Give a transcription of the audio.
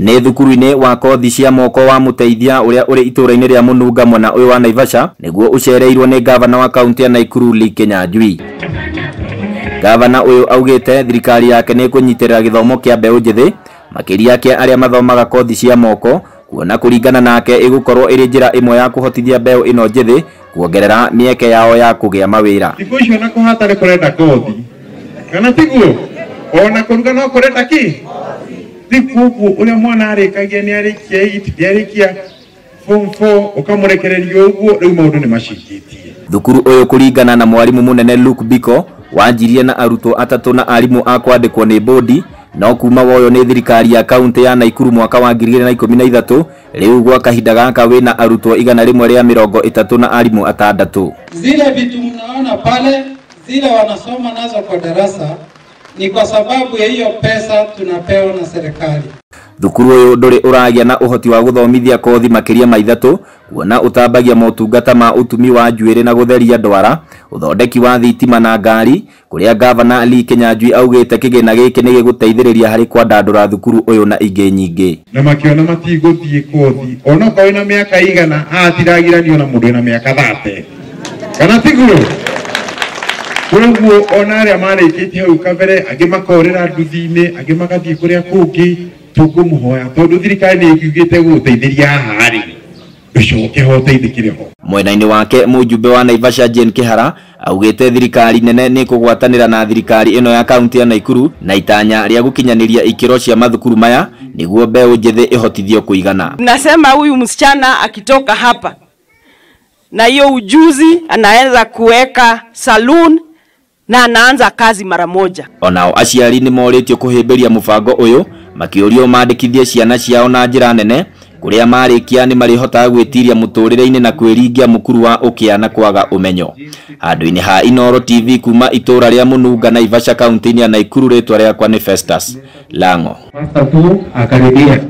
Nĩ thukuru-inĩ wa kothi cia moko wa Muteithia uria uri itũra-inĩ rĩa Mũnunga mwena ũyũ wa Naivasha nĩguo ũcereirwo nĩ gavana wa kaunti ya Nakuru Lee Kinyanjui. Gavana ũyũ augĩte thirikari yake nĩ kũnyitĩrĩra gĩthomo kĩa mbeũ njĩthĩ makĩria kĩa arĩa mathomaga kothi cia moko, kuona kũringana nake ĩgũkorwo ĩrĩ njĩra ĩmwe ya kũhotithia mbeũ ĩno njĩthĩ kuongerera mĩeke yao ya kũgĩa mawĩra. Thikũ icio na kũhatare kũrenda kothi kana tiguo ona kũruga no kũrenda ki thikũ ũrĩa mwana arĩkagia nĩ arĩkia 8 arĩkia form 4 ũkamũrekereria ũguo rĩu maũndũ nĩ macingĩtie. Thukuru ũyũ kũringana na mwarimũ mũnene Luke Biko wanjirie na arutwo 3 na arimũ a kwandĩkwo nĩ bodi, no kuma woyo nĩ thirikari ya kaunti ya Nakuru mwaka wa 2013 rĩu gwa kahinda gaka wĩna arutwo 130 na arimũ 6. Zile vitu mnaona pale zile wanasoma nazo kwa darasa ni kwa sababu ya hiyo pesa tunapewa na serikali. Thukuru ũyũ ndũrĩ ũragĩa na ũhoti wa gũthomithia kothi makĩria ma 3, kuona ũtambagia motungata ma ũtumi wa njuĩrĩ na gũtheria ndwara, ũthondeki wa thitima na ngari, kũrĩa gavana Lee Kinyanjui augĩte kĩgĩna gĩkĩ nĩ gĩgũteithĩrĩria harĩ kwandandũra thukuru ũyũ na ingĩ nyingĩ. Na makĩona matigũthiĩ kothi ona kwa wĩna mĩaka igana atiragiranio na mũndũ wĩna mĩaka 30 kana tiguo. Koguo ona arĩa marĩkĩtie hau kabere angĩ makorĩra nduthi-inĩ angĩ magathiĩ kũrĩa kũngĩ tũkũmũhoya tondũ thirikari nĩ ĩkiugĩte gũteithĩria haha rĩ ũcoke ho ũteithĩkĩre ho. Mwena-inĩ wake mũjumbe wa Naivasha Jane Kihara augĩte thirikari nene nĩ kũgwatanĩra na thirikari ĩno ya kaunti ya Nakuru na itanya rĩa gũkinyanĩria ikĩro cia mathukuru maya nĩguo mbeũ njĩthĩ ĩhotithio kũigana. Nasema huyu msichana akitoka hapa na hiyo ujuzi anaweza kuweka saloon na anaanza kazi mara moja. Onao aciari nĩ morĩtio kũhĩmbĩria mũbango ũyũ makĩũrio mandĩkithie ciana ciao na njĩra nene, kũrĩa marĩkia nĩ marĩhotaga gwĩtiria mũtũrĩre-inĩ na kwĩringia mũkuru wa ũkĩa na kwaga ũmenyo. Handũ-inĩ ha Inooro TV kuma itũra rĩa Mũnunga Naivasha kaunti-inĩ ya Nakuru, rĩtwa rĩakwa nĩ Festus Lang'o. Pastor tu akaribia